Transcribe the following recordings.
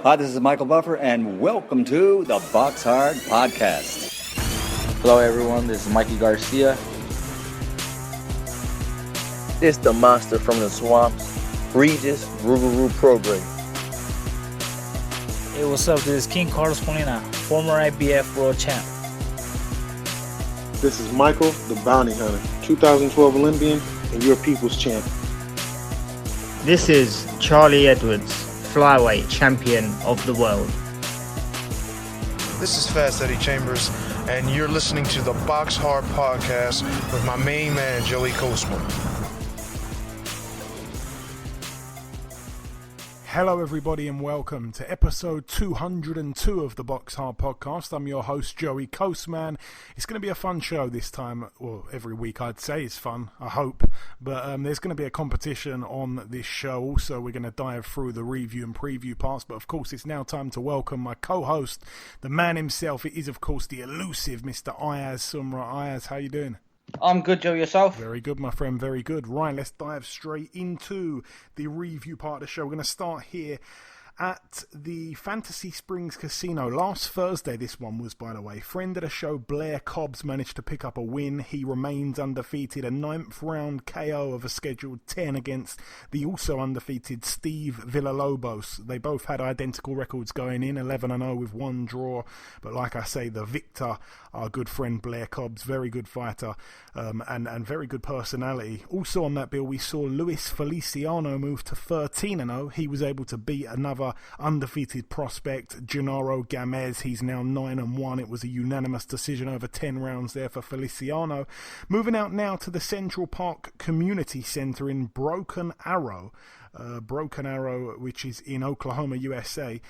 Hi, this is Michael Buffer, and welcome to the BoxHard Podcast. Hello, everyone. This is Mikey Garcia. This the monster from the swamps, Regis Rougarou Program. Hey, what's up? This is King Carlos Molina, former IBF world champ. This is Michael, the Bounty Hunter, 2012 Olympian and your people's champ. This is Charlie Edwards, flyweight champion of the world. This is Fast Eddie Chambers, and you're listening to the BoxHard Podcast with my main man, Joey Coastman. Hello everybody and welcome to episode 202 of the BoxHard Podcast. I'm your host Joey Coastman. It's going to be a fun show this time. Well, every week I'd say is fun, I hope. But there's going to be a competition on this show. Also, we're going to dive through the review and preview parts. But of course, it's now time to welcome my co-host, the man himself. It is of course the elusive Mr. Ayaz Sumra. Ayaz, how you doing? I'm good, Joe. Yourself? Very good, my friend. Very good. Right, let's dive straight into the review part of the show. We're going to start here at the Fantasy Springs Casino. Last Thursday, this one was, by the way. Friend of the show, Blair Cobbs, managed to pick up a win. He remains undefeated. A 9th round KO of a scheduled 10 against the also undefeated Steve Villalobos. They both had identical records going in, 11-0 with one draw. But like I say, the victor, our good friend Blair Cobbs, very good fighter and very good personality. Also on that bill, we saw Luis Feliciano move to 13-0. He was able to beat another undefeated prospect, Gennaro Gamez. He's now 9-1. It was a unanimous decision over 10 rounds there for Feliciano. Moving out now to the Central Park Community Center in Broken Arrow, which is in Oklahoma, USA.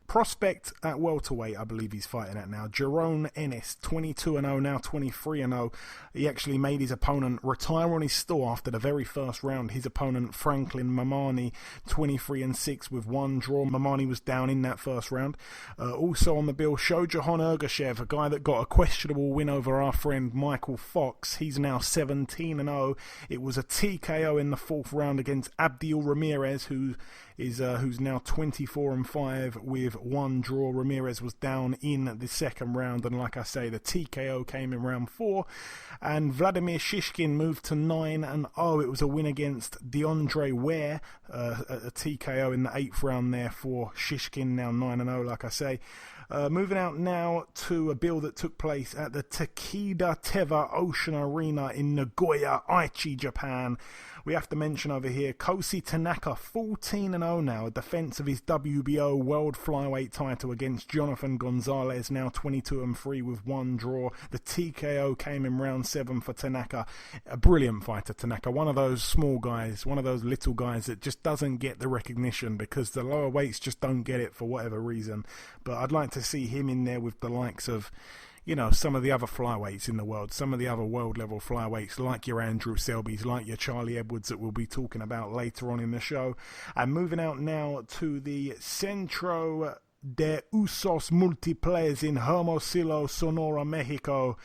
Prospect at welterweight, I believe he's fighting at now. Jerome Ennis, 22-0, now 23-0. He actually made his opponent retire on his store after the very first round. His opponent, Franklin Mamani, 23-6 with one draw. Mamani was down in that first round. Also on the bill, Shojahan Ergashev, a guy that got a questionable win over our friend Michael Fox. He's now 17-0. It was a TKO in the fourth round against Abdiel Ramirez, who's now 24-5 with one draw. Ramirez was down in the second round, and like I say, the TKO came in round 4. And Vladimir Shishkin moved to 9-0. It was a win against DeAndre Ware, a TKO in the 8th round there for Shishkin, now 9-0, like I say. Moving out now to a bill that took place at the Takeda Teva Ocean Arena in Nagoya, Aichi, Japan. We have to mention over here, Kosi Tanaka, 14-0 now, a defense of his WBO World Flyweight title against Jonathan Gonzalez, now 22-3 with one draw. The TKO came in round 7 for Tanaka. A brilliant fighter, Tanaka. One of those small guys, one of those little guys that just doesn't get the recognition because the lower weights just don't get it for whatever reason. But I'd like to see him in there with the likes of, you know, some of the other flyweights in the world, some of the other world-level flyweights, like your Andrew Selby's, like your Charlie Edwards that we'll be talking about later on in the show. And moving out now to the Centro de Usos Multiples in Hermosillo, Sonora, Mexico.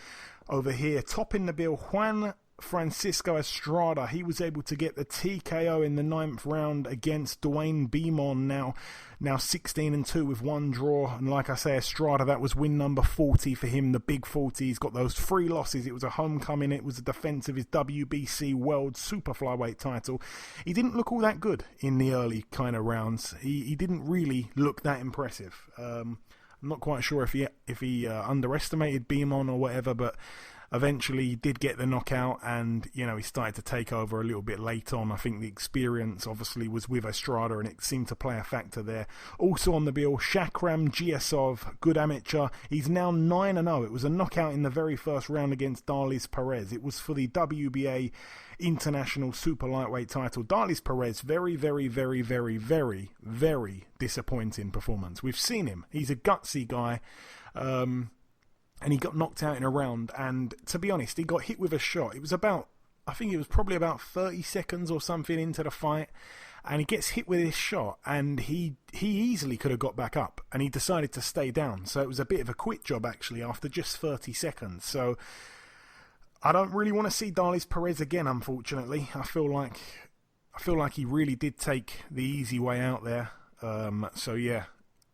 Over here, topping the bill, Juan Francisco Estrada. He was able to get the TKO in the 9th round against Dwayne Beamon, now 16-2 with one draw. And like I say, Estrada, that was win number 40 for him, the big 40. He's got those 3 losses. It was a homecoming. It was a defense of his WBC World Super Flyweight title. He didn't look all that good in the early kind of rounds. He didn't really look that impressive. I'm not quite sure if he underestimated Beamon or whatever, but eventually he did get the knockout, and you know, he started to take over a little bit late on. I think the experience obviously was with Estrada, and it seemed to play a factor there. Also on the bill, Shakram Giasov, good amateur. He's now 9-0. It was a knockout in the very first round against Darlis Perez. It was for the WBA International Super Lightweight title. Darlis Perez, very, very, very, very, very, very disappointing performance. We've seen him. He's a gutsy guy. And he got knocked out in a round, and to be honest, he got hit with a shot. It was probably about 30 seconds or something into the fight, and he gets hit with this shot, and he easily could have got back up, and he decided to stay down. So it was a bit of a quit job, actually, after just 30 seconds. So I don't really want to see Darlis Perez again, unfortunately. I feel like he really did take the easy way out there. So yeah,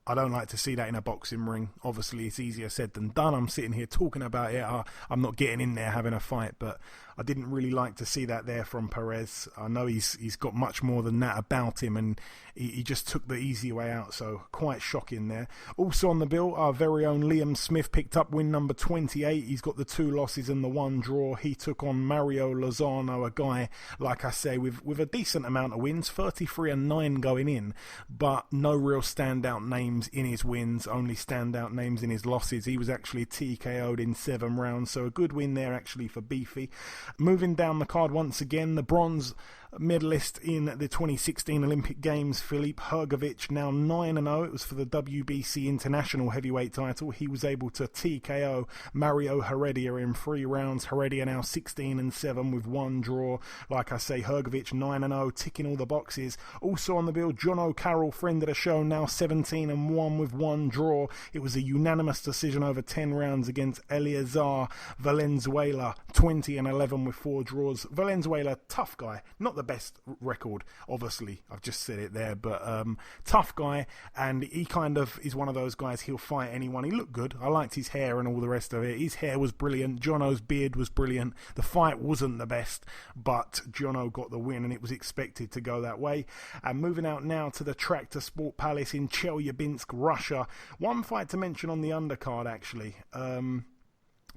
I don't like to see that in a boxing ring. Obviously, it's easier said than done. I'm sitting here talking about it. I'm not getting in there having a fight, but I didn't really like to see that there from Perez. I know he's got much more than that about him, and he just took the easy way out, so quite shocking there. Also on the bill, our very own Liam Smith picked up win number 28. He's got the 2 losses and the 1 draw. He took on Mario Lozano, a guy, like I say, with a decent amount of wins, 33-9 going in, but no real standout names in his wins, only standout names in his losses. He was actually TKO'd in 7 rounds, so a good win there actually for Beefy. Moving down the card once again, the bronze medalist in the 2016 Olympic Games, Filip Hrgović, now 9-0. It was for the WBC International Heavyweight title. He was able to TKO Mario Heredia in 3 rounds. Heredia now 16-7 with 1 draw. Like I say, Hrgović 9-0, ticking all the boxes. Also on the bill, John O'Carroll, friend of the show, now 17-1 with 1 draw. It was a unanimous decision over 10 rounds against Eliezer Valenzuela, 20-11 with 4 draws. Valenzuela, tough guy, not the best record, obviously, I've just said it there, but tough guy, and he kind of is one of those guys, he'll fight anyone. He looked good. I liked his hair and all the rest of it. His hair was brilliant. Jono's beard was brilliant. The fight wasn't the best, but Jono got the win, and it was expected to go that way. And moving out now to the Tractor Sport Palace in Chelyabinsk, Russia. One fight to mention on the undercard, actually.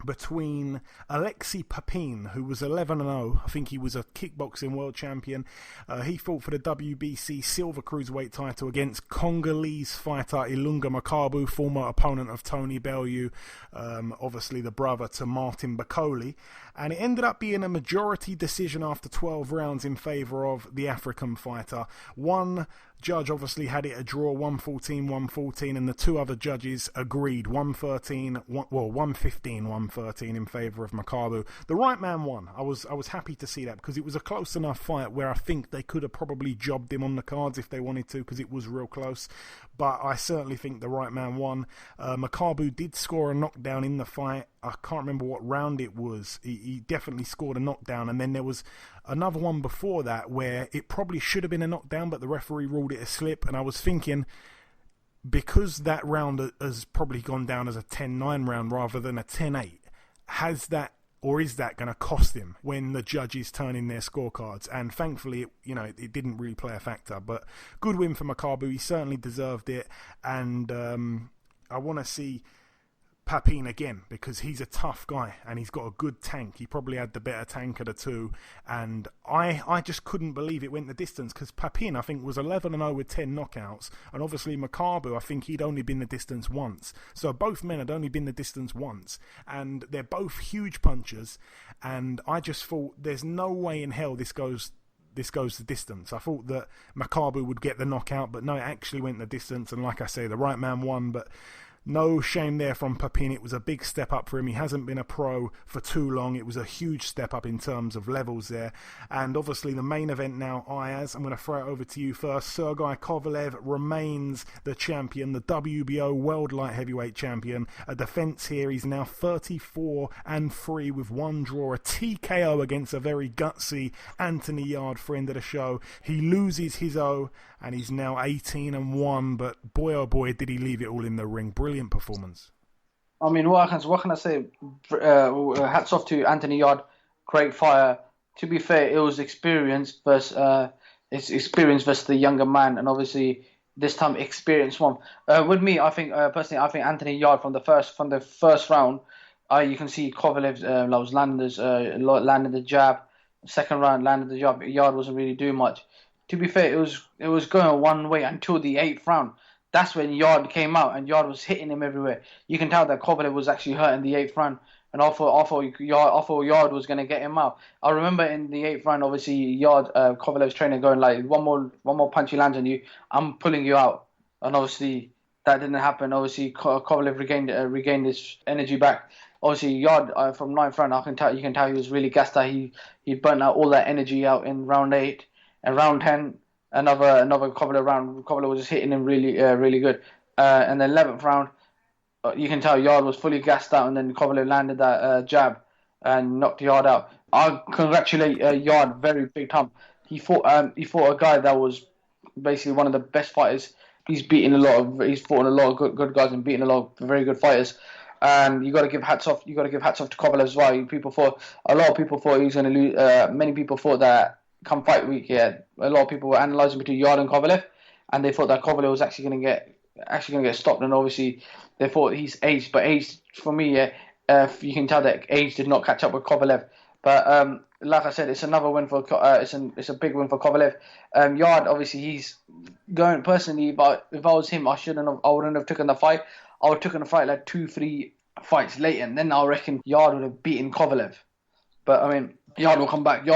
Between Alexei Papin, who was 11-0, I think he was a kickboxing world champion. He fought for the WBC Silver Cruiserweight title against Congolese fighter Ilunga Makabu, former opponent of Tony Bellew, obviously the brother to Martin Bakoli. And it ended up being a majority decision after 12 rounds in favour of the African fighter. One judge obviously had it a draw, 114-114, and the 2 other judges agreed, 115-113 in favour of Makabu. The right man won. I was happy to see that, because it was a close enough fight where I think they could have probably jobbed him on the cards if they wanted to, because it was real close. But I certainly think the right man won. Makabu did score a knockdown in the fight. I can't remember what round it was. He definitely scored a knockdown, and then there was another one before that where it probably should have been a knockdown, but the referee ruled it a slip. And I was thinking, because that round has probably gone down as a 10-9 round rather than a 10-8, has that, or is that going to cost him when the judges turn in their scorecards? And thankfully, it didn't really play a factor. But good win for Makabu. He certainly deserved it. And I want to see Papin again, because he's a tough guy and he's got a good tank. He probably had the better tank of the 2, and I just couldn't believe it went the distance, because Papin, I think, was 11-0 with 10 knockouts, and obviously Makabu, I think he'd only been the distance once. So both men had only been the distance once, and they're both huge punchers, and I just thought there's no way in hell this goes the distance. I thought that Makabu would get the knockout, but no, it actually went the distance, and like I say, the right man won. But no shame there from Papin. It was a big step up for him. He hasn't been a pro for too long. It was a huge step up in terms of levels there. And obviously the main event now, Ayaz, I'm going to throw it over to you first. Sergey Kovalev remains the champion, the WBO World Light Heavyweight Champion. A defence here. He's now 34-3 with 1 draw. A TKO against a very gutsy Anthony Yarde, friend of the show. He loses his O, and he's now 18-1, but boy oh boy did he leave it all in the ring. Brilliant performance. I mean, what can I say? Hats off to Anthony Yarde, great fighter. To be fair, it was experience versus the younger man, and obviously this time experience won. With me, I think personally, I think Anthony Yarde from the first round, you can see Kovalev was landed the jab. Second round landed the jab. Yarde wasn't really doing much. To be fair, it was going one way until the 8th round. That's when Yarde came out, and Yarde was hitting him everywhere. You can tell that Kovalev was actually hurt in the 8th round, and I thought Yarde was going to get him out. I remember in the 8th round, obviously Yarde, Kovalev's trainer, going like, one more punch he lands on you, I'm pulling you out. And obviously that didn't happen. Obviously Kovalev regained his energy back. Obviously Yarde from 9th round, you can tell he was really gassed out. He burnt out all that energy out in round 8. And round 10, another Kovalev round. Kovalev was just hitting him really good. And then 11th round, you can tell Yarde was fully gassed out, and then Kovalev landed that jab and knocked Yarde out. I congratulate Yarde very big time. He fought a guy that was basically one of the best fighters he's fought a lot of good guys and beaten a lot of very good fighters. And you got to give hats off. You got to give hats off to Kovalev as well. A lot of people thought he was going to lose. Many people thought that come fight week, a lot of people were analysing between Yard and Kovalev, and they thought that Kovalev was actually going to get stopped. And obviously, they thought he's aged, but age for me, you can tell that age did not catch up with Kovalev. But like I said, it's another win for it's a big win for Kovalev. Yard, obviously, he's going personally. If I was him, I wouldn't have taken the fight. I would have taken the fight like 2-3 fights later, and then I reckon Yard would have beaten Kovalev. But I mean, Yard will come back.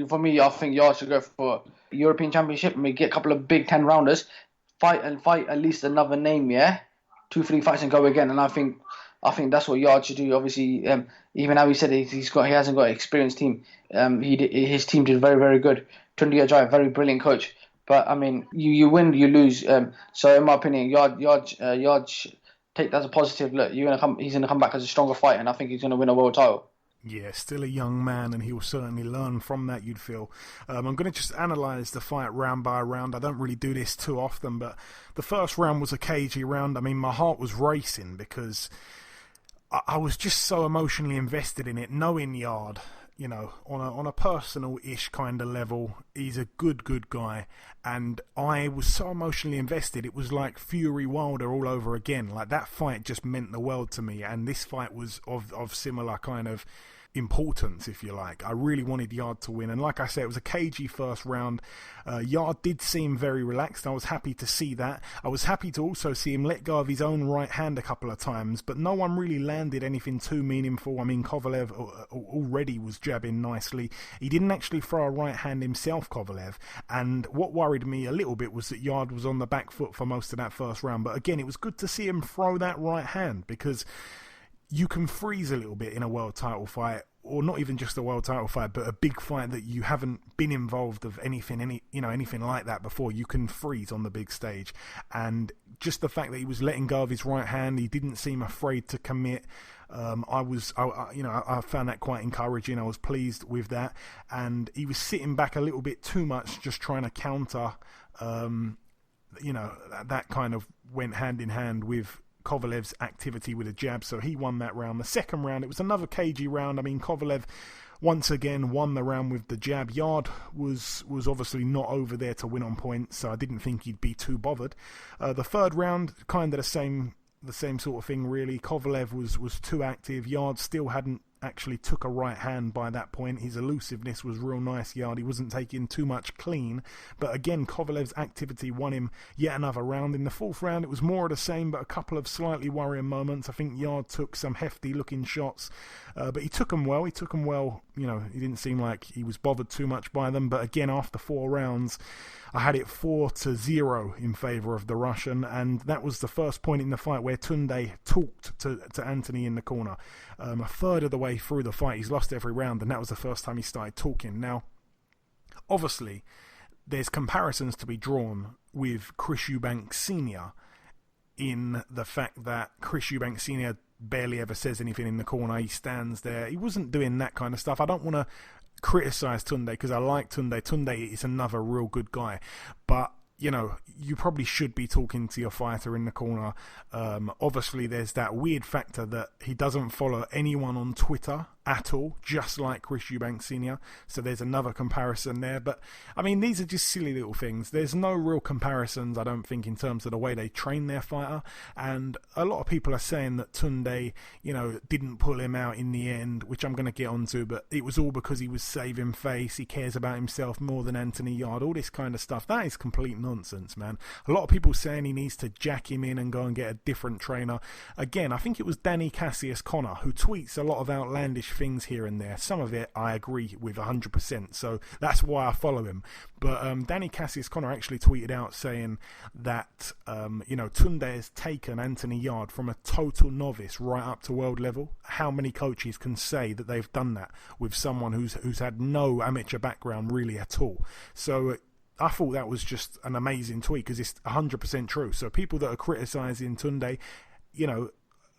For me, I think Yard should go for European Championship and get a couple of big 10-rounders, fight at least another name, 2-3 fights and go again. And I think that's what Yard should do. Obviously, even how he said he hasn't got an experienced team. His team did very, very good. Tunde Ajayi, very brilliant coach. But I mean, you win, you lose. So in my opinion, Yard take that as a positive. Look, he's gonna come back as a stronger fighter, and I think he's gonna win a world title. Yeah, still a young man, and he'll certainly learn from that, you'd feel. I'm going to just analyse the fight round by round. I don't really do this too often, but the first round was a cagey round. I mean, my heart was racing because I was just so emotionally invested in it, knowing Yard, on a personal-ish kind of level. He's a good guy, and I was so emotionally invested. It was like Fury Wilder all over again. Like, that fight just meant the world to me, and this fight was of similar kind of importance, if you like. I really wanted Yard to win, and like I said, it was a cagey first round. Yard did seem very relaxed. I was happy to see that. I was happy to also see him let go of his own right hand a couple of times, but no one really landed anything too meaningful. I mean, Kovalev already was jabbing nicely. He didn't actually throw a right hand himself, Kovalev, and what worried me a little bit was that Yard was on the back foot for most of that first round. But again, it was good to see him throw that right hand, because you can freeze a little bit in a world title fight, or not even just a world title fight, but a big fight that you haven't been involved of anything like that before. You can freeze on the big stage, and just the fact that he was letting go of his right hand, he didn't seem afraid to commit. I found that quite encouraging. I was pleased with that, and he was sitting back a little bit too much, just trying to counter. That kind of went hand in hand with Kovalev's activity with a jab, so he won that round. The second round, it was another cagey round. I mean, Kovalev once again won the round with the jab. Yard was obviously not over there to win on points, so I didn't think he'd be too bothered. The third round, kind of the same sort of thing, really. Kovalev was too active. Yard still hadn't actually took a right hand by that point. His elusiveness was real nice, Yard. He wasn't taking too much clean, but again, Kovalev's activity won him yet another round. In the fourth round, it was more of the same, but a couple of slightly worrying moments. I think Yard took some hefty looking shots, but he took them well. He didn't seem like he was bothered too much by them. But again, after 4 rounds, I had it 4-0 in favour of the Russian, and that was the first point in the fight where Tunde talked to Anthony in the corner. A third of the way through the fight, he's lost every round, and that was the first time he started talking. Now, obviously, there's comparisons to be drawn with Chris Eubanks Sr. in the fact that Chris Eubanks Sr. barely ever says anything in the corner. He stands there. He wasn't doing that kind of stuff. I don't want to criticise Tunde because I like Tunde. Tunde is another real good guy, but you probably should be talking to your fighter in the corner. Obviously, there's that weird factor that he doesn't follow anyone on Twitter at all, just like Chris Eubanks Sr. So there's another comparison there. But, I mean, these are just silly little things. There's no real comparisons, I don't think, in terms of the way they train their fighter. And a lot of people are saying that Tunde, didn't pull him out in the end, which I'm going to get onto, but it was all because he was saving face. He cares about himself more than Anthony Yard, all this kind of stuff. That is complete nonsense, man. A lot of people saying he needs to jack him in and go and get a different trainer. Again, I think it was Danny Cassius Connor who tweets a lot of outlandish things here and there. Some of it I agree with 100%, so that's why I follow him. But Danny Cassius Connor actually tweeted out saying that Tunde has taken Anthony Yard from a total novice right up to world level. How many coaches can say that they've done that with someone who's had no amateur background really at all? So I thought that was just an amazing tweet because it's 100% true. So people that are criticising Tunde,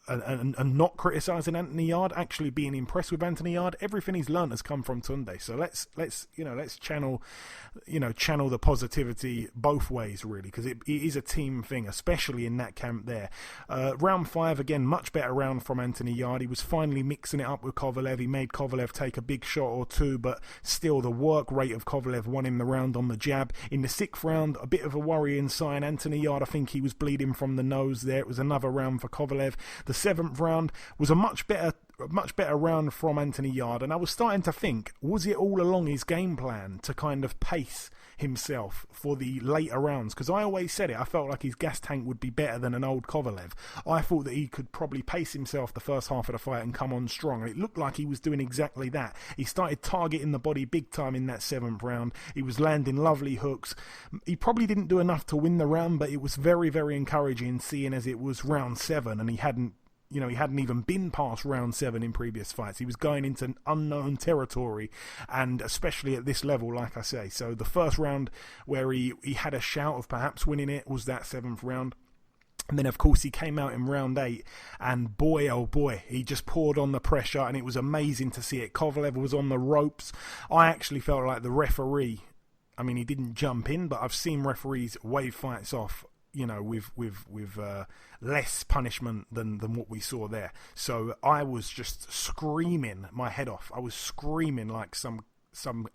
and not criticising Anthony Yarde, actually being impressed with Anthony Yarde. Everything he's learned has come from Tunde. So let's channel the positivity both ways, really, because it is a team thing, especially in that camp there. Round 5, again, much better round from Anthony Yarde. He was finally mixing it up with Kovalev. He made Kovalev take a big shot or two, but still the work rate of Kovalev won him the round on the jab. In the 6th round, a bit of a worrying sign. Anthony Yarde, I think he was bleeding from the nose there. It was another round for Kovalev. The 7th round was a much better round from Anthony Yarde, and I was starting to think, was it all along his game plan to kind of pace himself for the later rounds? Because I always said it, I felt like his gas tank would be better than an old Kovalev. I thought that he could probably pace himself the first half of the fight and come on strong, and it looked like he was doing exactly that. He started targeting the body big time in that 7th round. He was landing lovely hooks. He probably didn't do enough to win the round, but it was very, very encouraging, seeing as it was round 7 and he hadn't even been past round 7 in previous fights. He was going into unknown territory, and especially at this level, like I say. So the first round where he had a shout of perhaps winning it was that 7th round. And then, of course, he came out in round 8, and boy, oh boy, he just poured on the pressure, and it was amazing to see it. Kovalev was on the ropes. I actually felt like the referee, I mean, he didn't jump in, but I've seen referees wave fights off, with less punishment than what we saw there. So I was just screaming my head off. I was screaming like some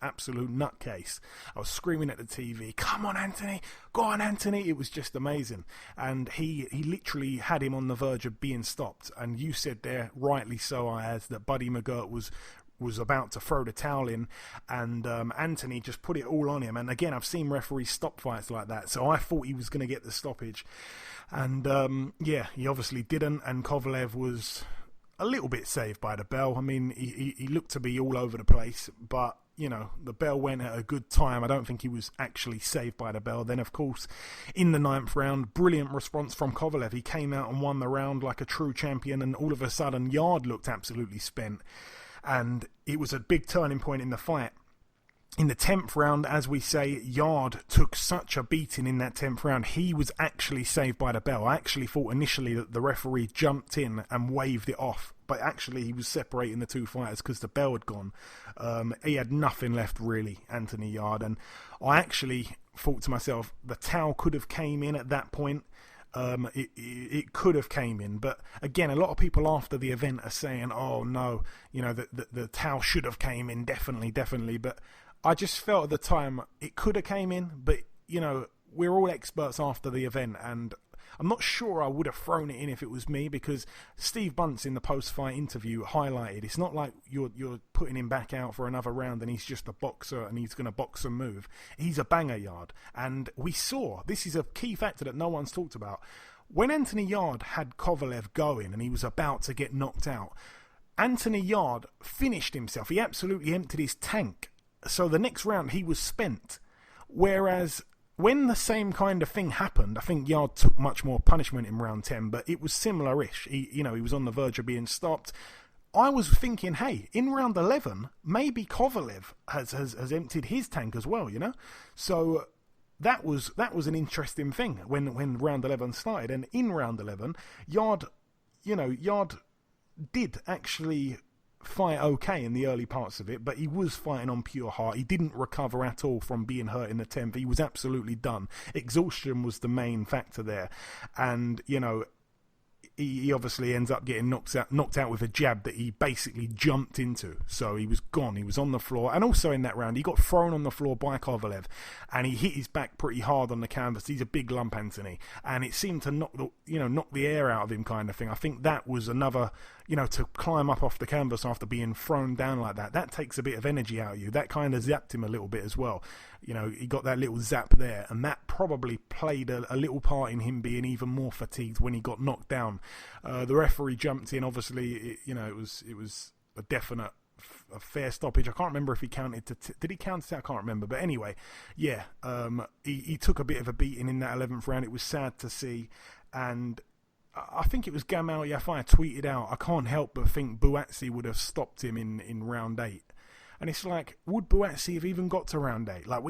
absolute nutcase. I was screaming at the TV, "Come on, Anthony! Go on, Anthony!" It was just amazing. And he literally had him on the verge of being stopped. And you said there, rightly so, Ayaz, that Buddy McGirt was about to throw the towel in, and Anthony just put it all on him. And again, I've seen referees stop fights like that, so I thought he was going to get the stoppage, and he obviously didn't, and Kovalev was a little bit saved by the bell. I mean, he looked to be all over the place, but the bell went at a good time. I don't think he was actually saved by the bell. Then, of course, in the 9th round, brilliant response from Kovalev. He came out and won the round like a true champion, and all of a sudden Yarde looked absolutely spent. And it was a big turning point in the fight. In the 10th round, as we say, Yarde took such a beating in that 10th round. He was actually saved by the bell. I actually thought initially that the referee jumped in and waved it off, but actually he was separating the two fighters because the bell had gone. He had nothing left, really, Anthony Yarde. And I actually thought to myself, the towel could have came in at that point. It could have came in, but again, a lot of people after the event are saying, "Oh no, the towel should have came in, definitely." But I just felt at the time it could have came in, but we're all experts after the event, and I'm not sure I would have thrown it in if it was me, because Steve Bunce in the post-fight interview highlighted it's not like you're putting him back out for another round and he's just a boxer and he's going to box and move. He's a banger, Yarde. And we saw, this is a key factor that no one's talked about, when Anthony Yarde had Kovalev going and he was about to get knocked out, Anthony Yarde finished himself. He absolutely emptied his tank. So the next round he was spent. Whereas when the same kind of thing happened, I think Yarde took much more punishment in round 10, but it was similar-ish. He was on the verge of being stopped. I was thinking, hey, in round 11, maybe Kovalev has emptied his tank as well, So that was an interesting thing when round 11 started. And in round 11, Yarde did actually fight okay in the early parts of it, but he was fighting on pure heart. He didn't recover at all from being hurt in the 10th. He was absolutely done. Exhaustion was the main factor there, and he obviously ends up getting knocked out with a jab that he basically jumped into. So he was gone. He was on the floor. And also in that round, he got thrown on the floor by Kovalev, and he hit his back pretty hard on the canvas. He's a big lump, Anthony, and it seemed to knock the air out of him, kind of thing. I think that was another, to climb up off the canvas after being thrown down like that. That takes a bit of energy out of you. That kind of zapped him a little bit as well. He got that little zap there, and that probably played a little part in him being even more fatigued when he got knocked down. The referee jumped in. Obviously, it was a definite, a fair stoppage. I can't remember if he counted to. Did he count to? I can't remember. But anyway, yeah, he took a bit of a beating in that 11th round. It was sad to see, and I think it was Gamal Yafai tweeted out, "I can't help but think Buatsi would have stopped him in round 8." And it's like, would Buatsi have even got to round 8? Like,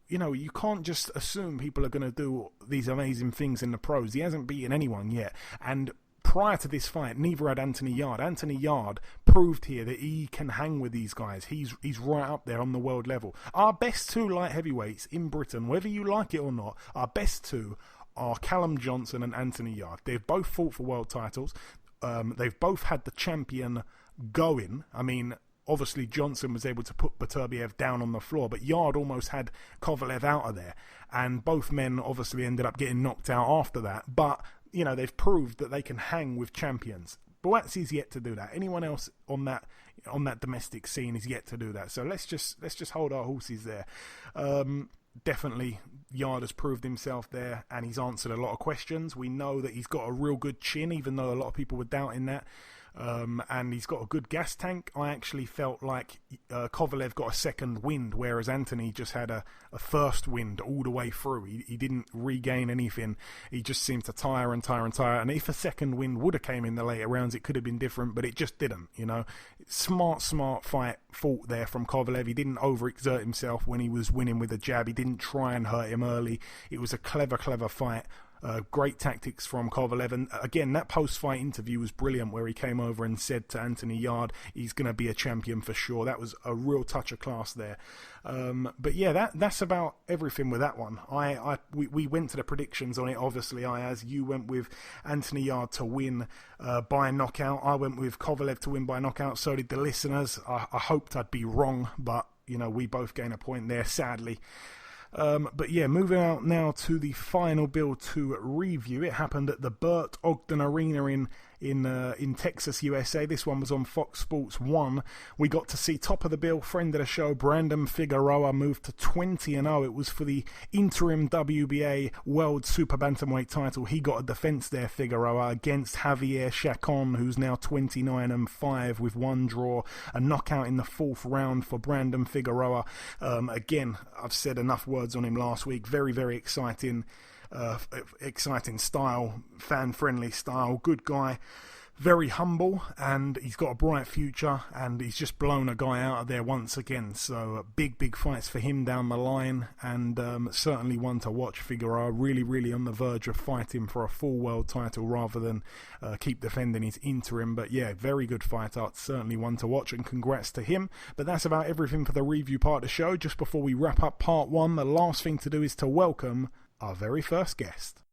you can't just assume people are going to do these amazing things in the pros. He hasn't beaten anyone yet. And prior to this fight, neither had Anthony Yarde. Anthony Yarde proved here that he can hang with these guys. He's right up there on the world level. Our best two light heavyweights in Britain, whether you like it or not, our best two are Callum Johnson and Anthony Yarde. They've both fought for world titles. They've both had the champion going. I mean, obviously Johnson was able to put Beterbiev down on the floor, but Yarde almost had Kovalev out of there. And both men obviously ended up getting knocked out after that. But, you know, they've proved that they can hang with champions. Buatsi's yet to do that. Anyone else on that domestic scene is yet to do that. So let's just hold our horses there. Definitely, Yarde has proved himself there, and he's answered a lot of questions. We know that he's got a real good chin, even though a lot of people were doubting that. And he's got a good gas tank. I actually felt like Kovalev got a second wind, whereas Anthony just had a first wind all the way through. He didn't regain anything. He just seemed to tire. And if a second wind would have came in the later rounds, it could have been different, but it just didn't. You know, smart fight fought there from Kovalev. He didn't overexert himself when he was winning with a jab. He didn't try and hurt him early. It was a clever fight. Great tactics from Kovalev, and again, that post-fight interview was brilliant, where he came over and said to Anthony Yarde, he's going to be a champion for sure. That was a real touch of class there. But yeah, that's about everything with that one. We went to the predictions on it. Obviously, Ayaz, you went with Anthony Yarde to win by knockout. I went with Kovalev to win by knockout. So did the listeners. I hoped I'd be wrong, but you know, we both gained a point there, sadly. But yeah, moving out now to the final bill to review. It happened at the Burt Ogden Arena in Texas, USA. This one was on Fox Sports 1. We got to see top of the bill, friend of the show, Brandon Figueroa, move to 20-0. It was for the interim WBA World Super Bantamweight title. He got a defense there, Figueroa, against Javier Chacon, who's now 29-5 with one draw. A knockout in the fourth round for Brandon Figueroa. Again, I've said enough words on him last week. Very, very exciting. Exciting style, fan-friendly style, good guy, very humble, and he's got a bright future, and he's just blown a guy out of there once again. So big fights for him down the line, and certainly one to watch. Figueroa really on the verge of fighting for a full world title rather than keep defending his interim. But yeah, very good fighter, certainly one to watch, and congrats to him. But that's about everything for the review part of the show. Just before we wrap up part one, the last thing to do is to welcome our very first guest.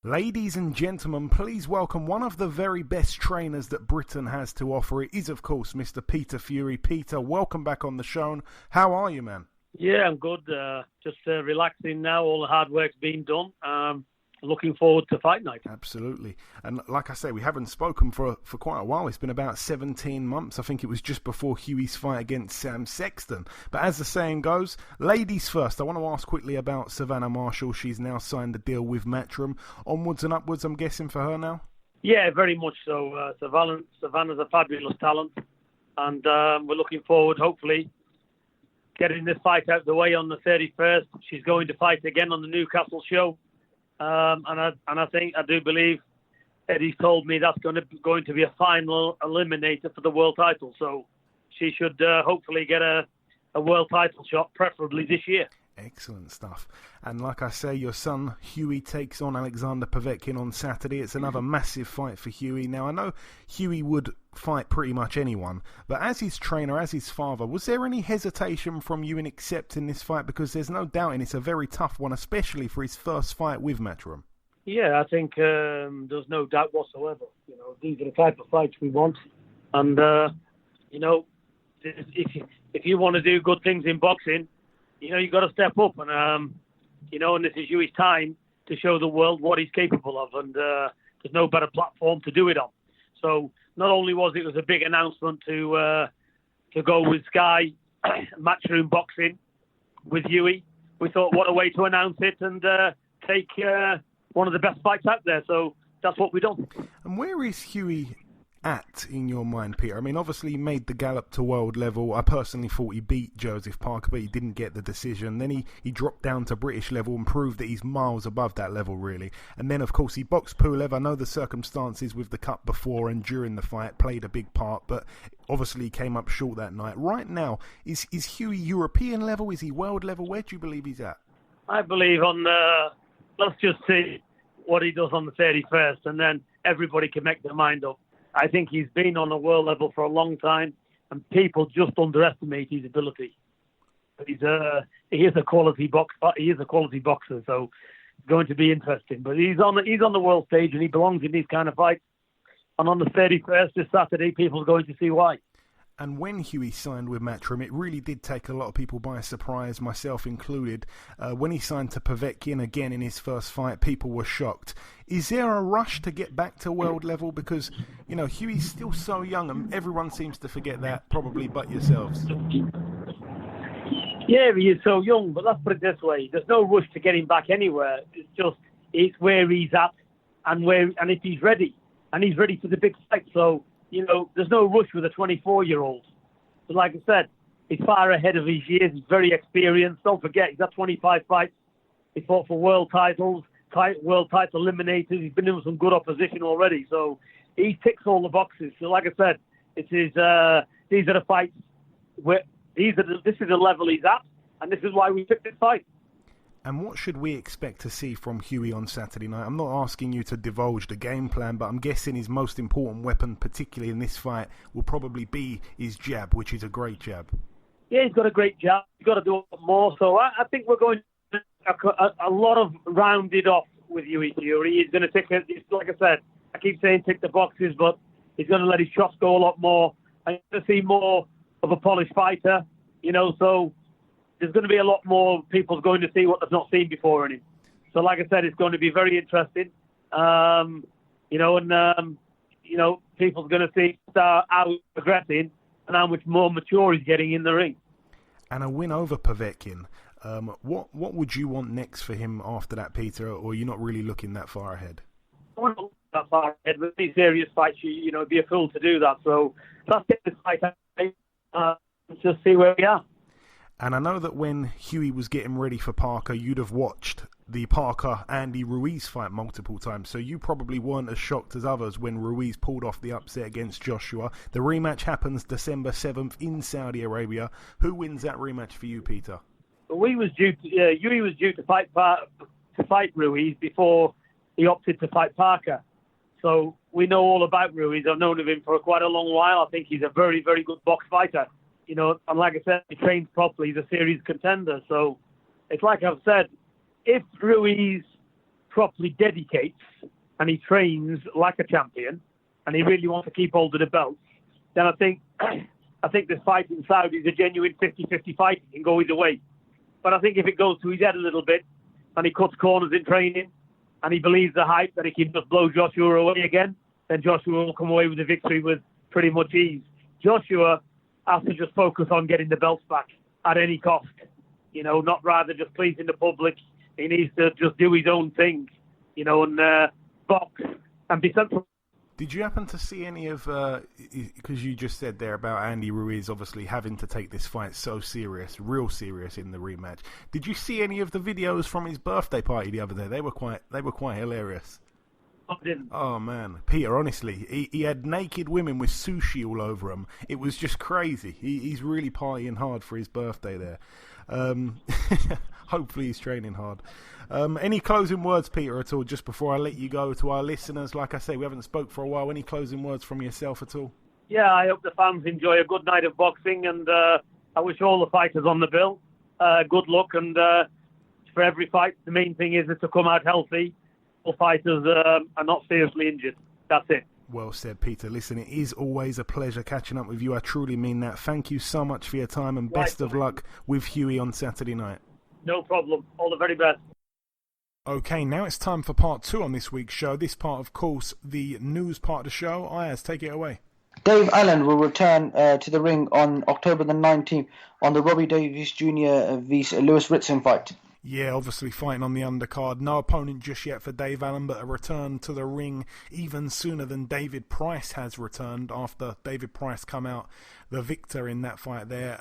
Ladies and gentlemen, please welcome one of the very best trainers that Britain has to offer. It is, of course, Mr. Peter Fury. Peter, welcome back on the show. How are you, man? Yeah, I'm good. Just relaxing now. All the hard work's been done. Looking forward to fight night. Absolutely. And like I say, we haven't spoken for quite a while. It's been about 17 months. I think it was just before Hughie's fight against Sam Sexton. But as the saying goes, ladies first. I want to ask quickly about Savannah Marshall. She's now signed a deal with Matchroom. Onwards and upwards, I'm guessing, for her now? Yeah, very much so. Savannah's a fabulous talent. And we're looking forward, hopefully, getting this fight out of the way on the 31st. She's going to fight again on the Newcastle show. And I do believe Eddie's told me that's going to be a final eliminator for the world title. So she should hopefully get a world title shot, preferably this year. Excellent stuff. And like I say, your son Hughie takes on Alexander Povetkin on Saturday. It's another massive fight for Hughie. Now, I know Hughie would fight pretty much anyone, but as his trainer, as his father, was there any hesitation from you in accepting this fight? Because there's no doubting it's a very tough one, especially for his first fight with Matchroom. Yeah, I think there's no doubt whatsoever. You know, these are the type of fights we want. And, you know, if you want to do good things in boxing, you know, you've got to step up, and, you know, and this is Hughie's time to show the world what he's capable of, and there's no better platform to do it on. So not only was it a big announcement to go with Sky Matchroom Boxing with Hughie, we thought what a way to announce it and take one of the best fights out there. So that's what we've done. And where is Hughie at in your mind, Peter? I mean, obviously he made the gallop to world level. I personally thought he beat Joseph Parker, but he didn't get the decision. Then he dropped down to British level and proved that he's miles above that level, really. And then, of course, he boxed Pulev. I know the circumstances with the cut before and during the fight played a big part, but obviously he came up short that night. Right now, is Hughie European level? Is he world level? Where do you believe he's at? I believe on, let's just see, what he does on the 31st, and then everybody can make their mind up. I think he's been on a world level for a long time, and people just underestimate his ability. He is a quality boxer. He is a quality boxer, so it's going to be interesting. But he's on the world stage, and he belongs in these kind of fights. And on the 31st, this Saturday, people are going to see why. And when Hughie signed with Matchroom, it really did take a lot of people by surprise, myself included. When he signed to Povetkin again in his first fight, people were shocked. Is there a rush to get back to world level? Because, you know, Hughie's still so young and everyone seems to forget that, probably but yourselves. Yeah, he is so young, but let's put it this way. There's no rush to get him back anywhere. It's where he's at and if he's ready. And he's ready for the big fight. So, you know, there's no rush with a 24-year-old. But like I said, he's far ahead of his years. He's very experienced. Don't forget, he's had 25 fights. He fought for world titles, world title eliminators. He's been in some good opposition already. So he ticks all the boxes. So like I said, these are the fights where this is the level he's at, and this is why we picked this fight. And what should we expect to see from Hughie on Saturday night? I'm not asking you to divulge the game plan, but I'm guessing his most important weapon, particularly in this fight, will probably be his jab, which is a great jab. Yeah, he's got a great jab. He's got to do a lot more. So I think we're going to a lot of rounded off with Hughie Fury. He's going to tick it. Like I said, I keep saying tick the boxes, but he's going to let his shots go a lot more. I'm going to see more of a polished fighter, you know, so there's going to be a lot more people going to see what they've not seen before in him. So, like I said, it's going to be very interesting. People's going to see how he's progressing and how much more mature he's getting in the ring. And a win over Povetkin. What would you want next for him after that, Peter? Or are you not really looking that far ahead? I want to look that far ahead. With these serious fights, it'd be a fool to do that. So let's get this fight out. Just see where we are. And I know that when Hughie was getting ready for Parker, you'd have watched the Parker-Andy Ruiz fight multiple times, so you probably weren't as shocked as others when Ruiz pulled off the upset against Joshua. The rematch happens December 7th in Saudi Arabia. Who wins that rematch for you, Peter? Hughie was due to fight Ruiz before he opted to fight Parker. So we know all about Ruiz. I've known of him for quite a long while. I think he's a very, very good box fighter. You know, and like I said, he trains properly. He's a series contender. So it's like I've said, if Ruiz properly dedicates and he trains like a champion and he really wants to keep hold of the belts, then I think this fight in Saudi is a genuine 50-50 fight. It can go either way. But I think if it goes to his head a little bit and he cuts corners in training and he believes the hype that he can just blow Joshua away again, then Joshua will come away with the victory with pretty much ease. Joshua has to just focus on getting the belts back at any cost, not rather just pleasing the public. He needs to just do his own thing, and box and be central. Did you happen to see any of, because you just said there about Andy Ruiz obviously having to take this fight so serious, real serious in the rematch. Did you see any of the videos from his birthday party the other day? They were quite hilarious. Oh man, Peter, honestly, he had naked women with sushi all over him. It was just crazy. He's really partying hard for his birthday there. Hopefully he's training hard. Any closing words, Peter, at all, just before I let you go to our listeners? Like I say, we haven't spoke for a while. Any closing words from yourself at all? Yeah, I hope the fans enjoy a good night of boxing, and I wish all the fighters on the bill good luck, and for every fight, the main thing is to come out healthy. Fighters are not seriously injured. That's it. Well said, Peter. Listen, it is always a pleasure catching up with you. I truly mean that. Thank you so much for your time, and best of luck with Hughie on Saturday night. No problem. All the very best. Okay, now it's time for part 2 on this week's show. This part, of course, the news part of the show. Ayaz, take it away. Dave Allen will return to the ring on October the 19th on the Robbie Davies Jr. vs. Lewis Ritson fight. Yeah, obviously fighting on the undercard. No opponent just yet for Dave Allen, but a return to the ring even sooner than David Price has returned after David Price come out the victor in that fight there.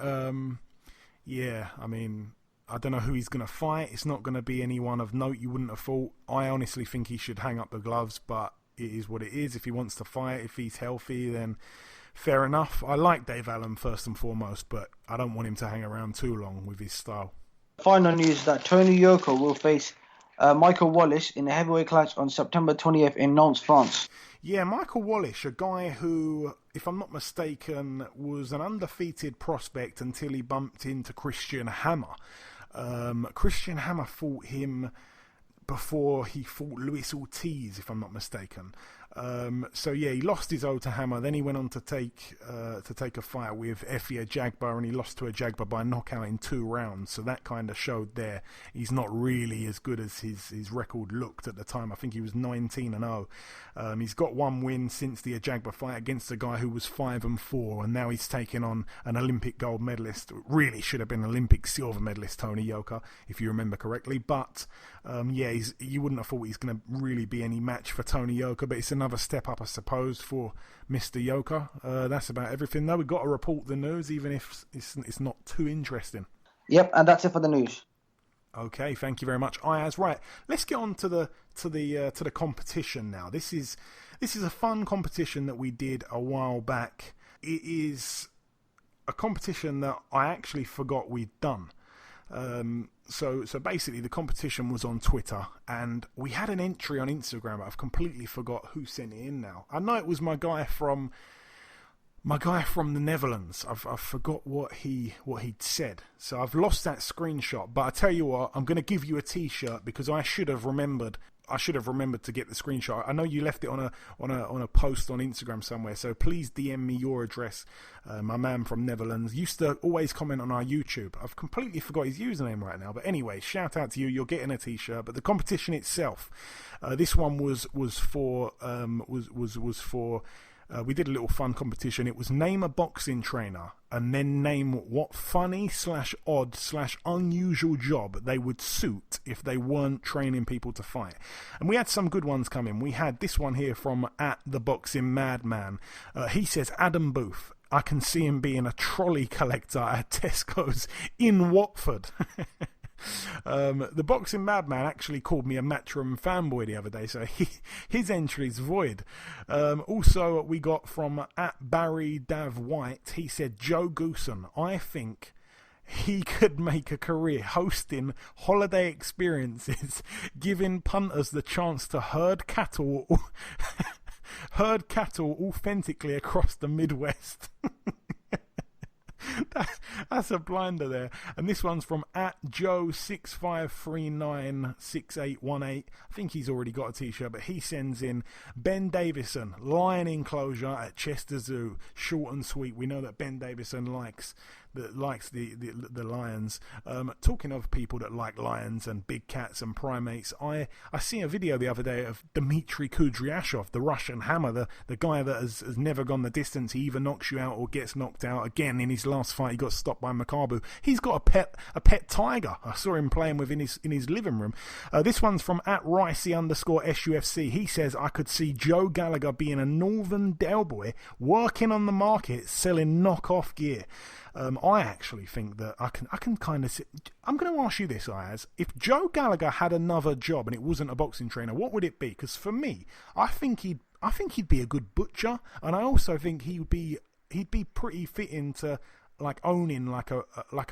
I don't know who he's going to fight. It's not going to be anyone of note you wouldn't have thought. I honestly think he should hang up the gloves, but it is what it is. If he wants to fight, if he's healthy, then fair enough. I like Dave Allen first and foremost, but I don't want him to hang around too long with his style. Final news that Tony Yoko will face Michael Wallace in the heavyweight clash on September 20th in Nantes, France. Yeah, Michael Wallace, a guy who, if I'm not mistaken, was an undefeated prospect until he bumped into Christian Hammer. Christian Hammer fought him before he fought Luis Ortiz, if I'm not mistaken. So yeah, he lost his O to Hammer. Then he went on to take a fight with Efe Ajagba, and he lost to Ajagba by knockout in 2 rounds. So that kind of showed there he's not really as good as his record looked at the time. I think he was 19-0. He's got 1 win since the Ajagba fight against a guy who was 5-4, and now he's taking on an Olympic gold medalist. Really should have been Olympic silver medalist Tony Yoka, if you remember correctly. But yeah, you wouldn't have thought he's going to really be any match for Tony Yoka, but it's another step up, I suppose, for Mr. Yoka. That's about everything, though. We've got to report the news, even if it's not too interesting. Yep, and that's it for the news. Okay, thank you very much, Ayaz. Right, let's get on to the competition now. This is a fun competition that we did a while back. It is a competition that I actually forgot we'd done. So basically the competition was on Twitter, and we had an entry on Instagram, but I've completely forgot who sent it in now. I know it was my guy from the Netherlands. I've forgot what he'd said. So I've lost that screenshot, but I tell you what, I'm going to give you a t-shirt because I should have remembered to get the screenshot. I know you left it on a post on Instagram somewhere, so please DM me your address. My man from Netherlands used to always comment on our YouTube. I've completely forgot his username right now, but anyway, shout out to you. You're getting a t-shirt. But the competition itself, this one was for. We did a little fun competition. It was name a boxing trainer and then name what funny/odd/unusual job they would suit if they weren't training people to fight. And we had some good ones come in. We had this one here from @TheBoxingMadman. He says, Adam Booth. I can see him being a trolley collector at Tesco's in Watford. The Boxing Madman actually called me a Matchroom fanboy the other day, so his entry's void. Also, we got from @BarryDavWhite. He said, Joe Goosen, I think he could make a career hosting holiday experiences, giving punters the chance to herd cattle authentically across the Midwest. That's a blinder there. And this one's from @Joe65396818. I think he's already got a t-shirt, but he sends in Ben Davison, lion enclosure at Chester Zoo. Short and sweet. We know that Ben Davison likes the lions. Talking of people that like lions and big cats and primates, I see a video the other day of Dmitry Kudryashov, the Russian hammer, the guy that has never gone the distance. He either knocks you out or gets knocked out. Again, in his last fight, he got stopped by Makabu. He's got a pet tiger. I saw him playing with in his living room. This one's from @Ricey_SUFC. He says, I could see Joe Gallagher being a northern Delboy working on the market selling knockoff gear. I actually think that I can kind of. I'm going to ask you this, Ayaz. If Joe Gallagher had another job and it wasn't a boxing trainer, what would it be? Because for me, I think he'd be a good butcher, and I also think he'd be pretty fit into like owning like a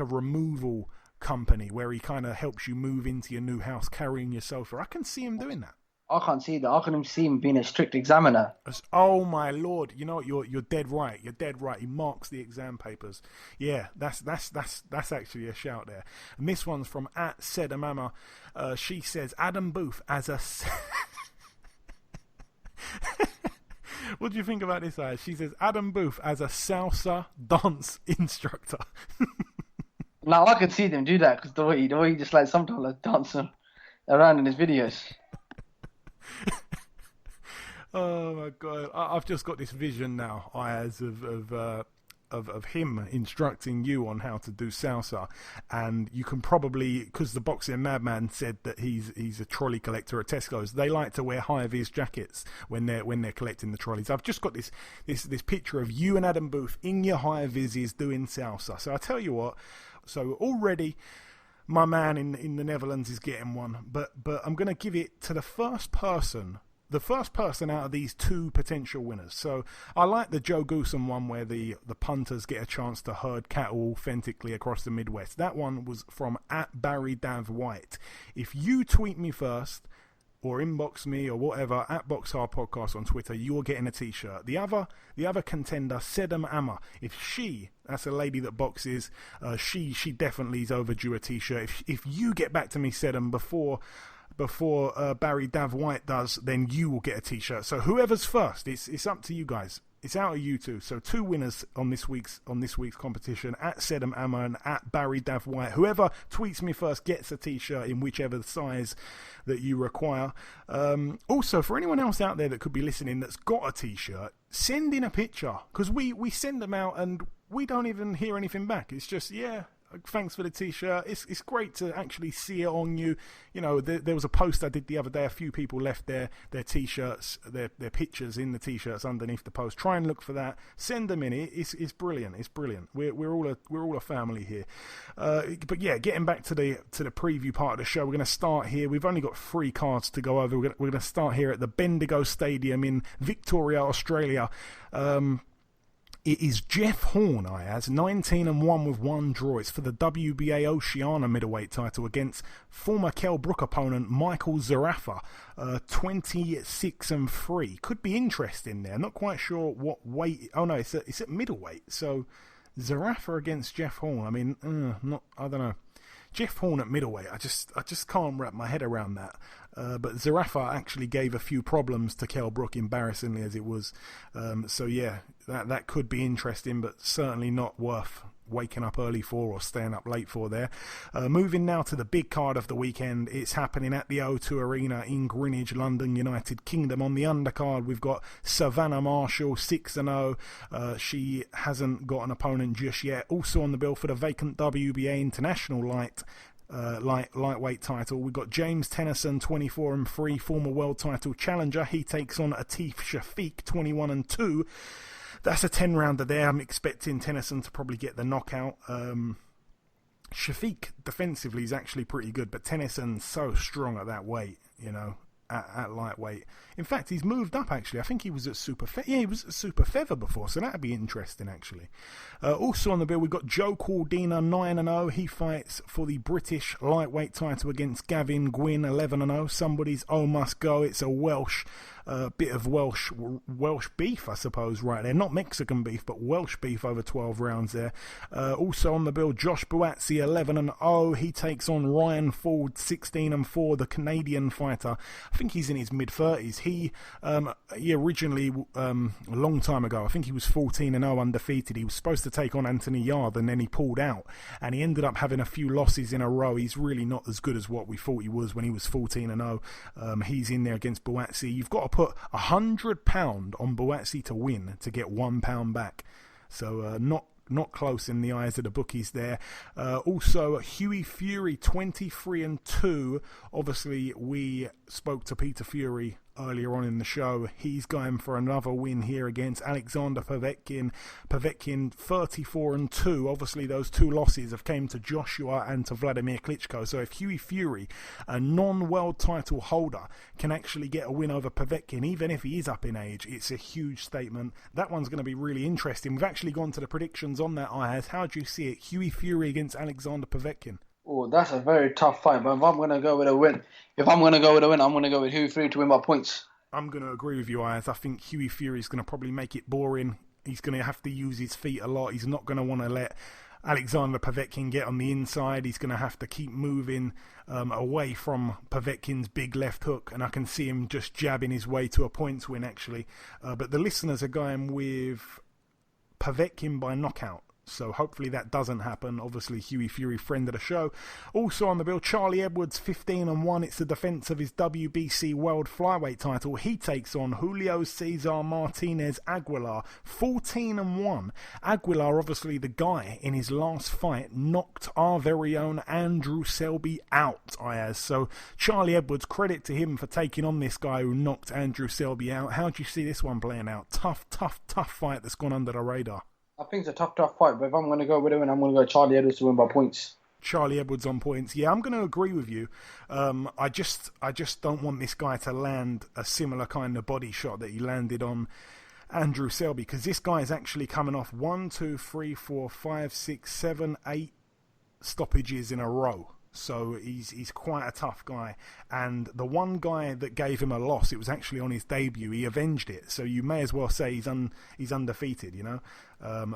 removal company where he kind of helps you move into your new house carrying your sofa. I can see him doing that. I can't see that. I can see him being a strict examiner. Oh my lord! You know what? You're dead right. You're dead right. He marks the exam papers. Yeah, that's actually a shout there. And this one's from @Sedamama. She says Adam Booth as a. What do you think about this, Ayaz? She says Adam Booth as a salsa dance instructor. Now I can see them do that because the way he just like sometimes like dancing around in his videos. Oh my god! I've just got this vision now, Ayaz, of him instructing you on how to do salsa, and you can probably, because the Boxing Madman said that he's a trolley collector at Tesco's. They like to wear high-vis jackets when they're collecting the trolleys. I've just got this picture of you and Adam Booth in your high-vises doing salsa. So I tell you what. So already, my man in the Netherlands is getting one, but I'm going to give it to the first person the first person out of these two potential winners. So I like the Joe Goosen one where the punters get a chance to herd cattle authentically across the Midwest. That one was from @BarryDavWhite. If you tweet me first or inbox me or whatever at BoxHard Podcast on Twitter, you're getting a t-shirt. The other contender, Sedam Amma, that's a lady that boxes, she definitely is overdue a t-shirt. If you get back to me, Sedam, before Barry Dav White does, then you will get a t-shirt. So whoever's first, it's up to you guys. It's out of you two. So two winners on this week's competition, at Sedam Amma and at Barry Dav White. Whoever tweets me first gets a t-shirt in whichever size that you require. Also, for anyone else out there that could be listening that's got a t-shirt, send in a picture, because we send them out and we don't even hear anything back. It's just, thanks for the t-shirt. It's great to actually see it on you. You know, there was a post I did the other day. A few people left their t-shirts, their pictures in the t-shirts underneath the post. Try and look for that. Send them in. It's brilliant. It's brilliant. We're all a family here. But yeah, getting back to the preview part of the show, we're going to start here. We've only got 3 cards to go over. We're going to start here at the Bendigo Stadium in Victoria, Australia. It is Jeff Horn, Ayaz, 19-1 with 1 draw. It's for the WBA Oceania middleweight title against former Kell Brook opponent Michael Zarafa, 26-3. Could be interesting there. Not quite sure what weight. Oh no, it's at middleweight. So Zarafa against Jeff Horn. I mean, I don't know. Jeff Horn at middleweight, I just can't wrap my head around that. But Zarafa actually gave a few problems to Kell Brook, embarrassingly as it was. So yeah, that could be interesting, but certainly not worth waking up early for or staying up late for there. Moving now to the big card of the weekend. It's happening at the O2 Arena in Greenwich, London, United Kingdom. On the undercard, we've got Savannah Marshall, 6-0. She hasn't got an opponent just yet. Also on the bill for the vacant WBA International lightweight title, we've got James Tennyson, 24-3, former world title challenger. He takes on Atif Shafiq, 21-2. That's a 10-rounder there. I'm expecting Tennyson to probably get the knockout. Shafiq defensively is actually pretty good, but Tennyson's so strong at that weight, you know, at lightweight. In fact, he's moved up, actually. I think he was at super he was at super feather before, so that'd be interesting, actually. Also on the bill, we've got Joe Cordina, 9-0. He fights for the British lightweight title against Gavin Gwynn, 11-0. Somebody's must go. It's a Welsh bit of Welsh beef, I suppose, right there. Not Mexican beef, but Welsh beef over 12 rounds there. Also on the bill, Josh Buatsi, 11-0. He takes on Ryan Ford, 16-4, the Canadian fighter. I think he's in his mid-30s. He originally, a long time ago, I think he was 14-0 undefeated. He was supposed to take on Anthony Yard, and then he pulled out, and he ended up having a few losses in a row. He's really not as good as what we thought he was when he was 14-0. He's in there against Buatsi. You've got to put £100 on Buatsi to win to get £1 back. So not close in the eyes of the bookies there. Also, Hughie Fury, 23-2. Obviously, we spoke to Peter Fury earlier on in the show. He's going for another win here against Alexander Povetkin. Povetkin, 34-2. Obviously, those 2 losses have came to Joshua and to Vladimir Klitschko. So if Hughie Fury, a non-world title holder, can actually get a win over Povetkin, even if he is up in age, it's a huge statement. That one's going to be really interesting. We've actually gone to the predictions on that, Ayaz. How do you see it? Hughie Fury against Alexander Povetkin. Oh, that's a very tough fight. But if I'm going to go with a win, I'm going to go with Hughie Fury to win by points. I'm going to agree with you, Ayaz. I think Hughie Fury is going to probably make it boring. He's going to have to use his feet a lot. He's not going to want to let Alexander Povetkin get on the inside. He's going to have to keep moving away from Povetkin's big left hook, and I can see him just jabbing his way to a points win, actually. But the listeners are going with Povetkin by knockout. So hopefully that doesn't happen. Obviously, Hughie Fury, friend of the show. Also on the bill, Charlie Edwards, 15-1. It's the defense of his WBC World Flyweight title. He takes on Julio Cesar Martinez Aguilar, 14-1. Aguilar, obviously the guy in his last fight, knocked our very own Andrew Selby out, Ayaz. So Charlie Edwards, credit to him for taking on this guy who knocked Andrew Selby out. How do you see this one playing out? Tough fight that's gone under the radar. I think it's a tough fight, but if I'm going to go with him, I'm going to go Charlie Edwards to win by points. Charlie Edwards on points. Yeah, I'm going to agree with you. I just don't want this guy to land a similar kind of body shot that he landed on Andrew Selby, because this guy is actually coming off 1, 2, 3, 4, 5, 6, 7, 8 stoppages in a row. So he's quite a tough guy. And the one guy that gave him a loss, it was actually on his debut. He avenged it. So you may as well say he's undefeated, you know.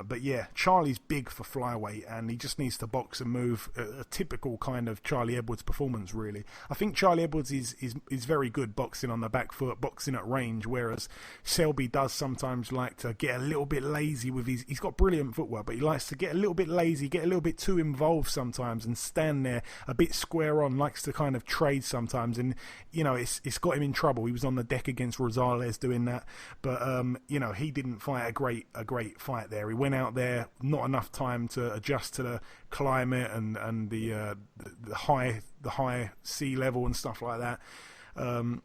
But yeah, Charlie's big for flyweight, and he just needs to box and move. A typical kind of Charlie Edwards performance, really. I think Charlie Edwards is very good boxing on the back foot, boxing at range, whereas Selby does sometimes like to get a little bit lazy with he's got brilliant footwork, but he likes to get a little bit lazy, get a little bit too involved sometimes, and stand there a bit square on, likes to kind of trade sometimes, and you know, it's got him in trouble. He was on the deck against Rosales doing that, but you know, he didn't fight a great fight there. He went out there, not enough time to adjust to the climate and the high sea level and stuff like that.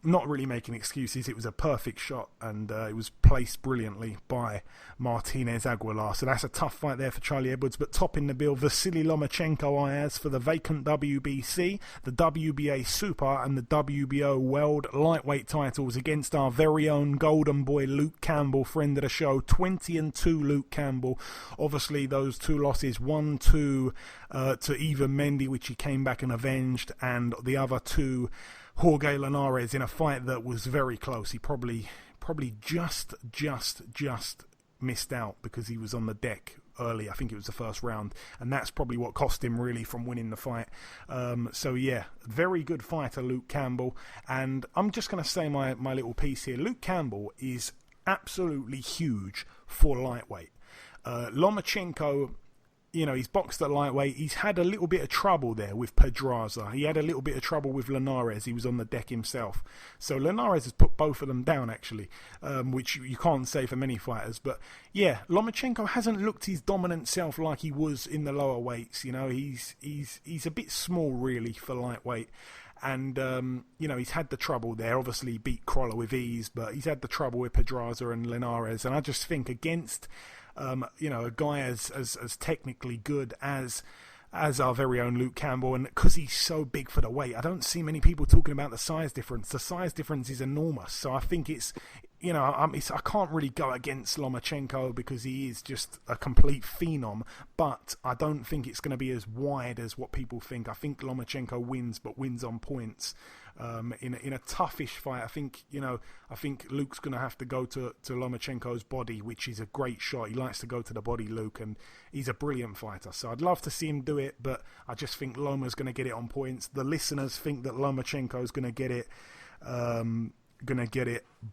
Not really making excuses. It was a perfect shot, and it was placed brilliantly by Martinez Aguilar. So that's a tough fight there for Charlie Edwards. But topping the bill, Vasily Lomachenko Ayaz for the vacant WBC, the WBA Super, and the WBO World Lightweight titles against our very own golden boy Luke Campbell, friend of the show. 20-2 Luke Campbell. Obviously, those two losses, 1-2 to Ivan Mendy, which he came back and avenged, and the other two, Jorge Linares, in a fight that was very close. He probably just missed out because he was on the deck early. I think it was the first round, and that's probably what cost him really from winning the fight. So yeah, very good fighter, Luke Campbell. And I'm just going to say my little piece here. Luke Campbell is absolutely huge for lightweight. Lomachenko, you know, he's boxed at lightweight. He's had a little bit of trouble there with Pedraza. He had a little bit of trouble with Linares. He was on the deck himself. So Linares has put both of them down, actually, which you can't say for many fighters. But yeah, Lomachenko hasn't looked his dominant self like he was in the lower weights. You know, he's a bit small, really, for lightweight. And, you know, he's had the trouble there. Obviously, he beat Crolla with ease, but he's had the trouble with Pedraza and Linares. And I just think against... you know, a guy as technically good as our very own Luke Campbell, and because he's so big for the weight, I don't see many people talking about the size difference. The size difference is enormous, so I think it's, you know, I can't really go against Lomachenko because he is just a complete phenom, but I don't think it's going to be as wide as what people think. I think Lomachenko wins, but wins on points. In a toughish fight, I think Luke's going to have to go to Lomachenko's body, which is a great shot. He likes to go to the body, Luke, and he's a brilliant fighter. So I'd love to see him do it, but I just think Loma's going to get it on points. The listeners think that Lomachenko's going to get it.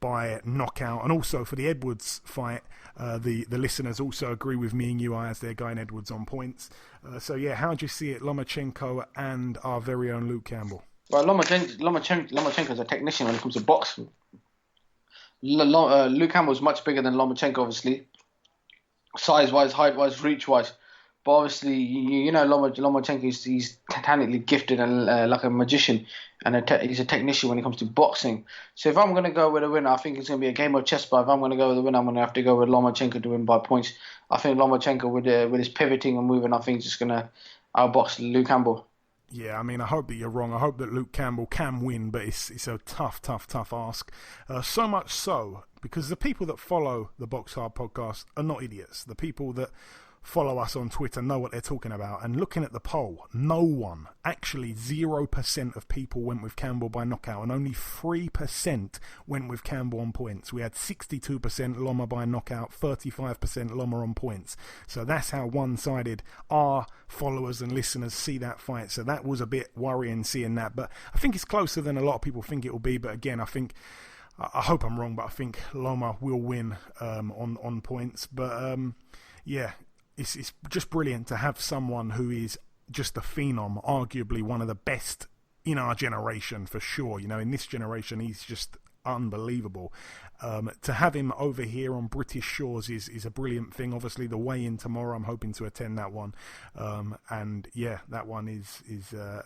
By knockout. And also for the Edwards fight, the listeners also agree with me and you as they're going Edwards on points. So yeah, how do you see it, Lomachenko and our very own Luke Campbell? Well, Lomachenko's a technician when it comes to boxing. Luke Campbell's much bigger than Lomachenko, obviously, size-wise, height-wise, reach-wise. But obviously, you know, Lomachenko, he's technically gifted and like a magician, and he's a technician when it comes to boxing. So if I'm going to go with a winner, I think it's going to be a game of chess. But if I'm going to go with a winner, I'm going to have to go with Lomachenko to win by points. I think Lomachenko with his pivoting and moving, I think he's just going to outbox Luke Campbell. Yeah, I mean, I hope that you're wrong. I hope that Luke Campbell can win, but it's a tough ask. So much so, because the people that follow the BoxHard podcast are not idiots. The people that follow us on Twitter know what they're talking about. And looking at the poll, no one, actually 0% of people went with Campbell by knockout, and only 3% went with Campbell on points. We had 62% Loma by knockout, 35% Loma on points. So that's how one-sided our followers and listeners see that fight. So that was a bit worrying seeing that. But I think it's closer than a lot of people think it will be. But again, I hope I'm wrong, but I think Loma will win on points. But yeah, it's just brilliant to have someone who is just a phenom, arguably one of the best in our generation for sure. You know, in this generation, he's just unbelievable. To have him over here on British shores is a brilliant thing. Obviously, the weigh-in tomorrow, I'm hoping to attend that one. And yeah, that one is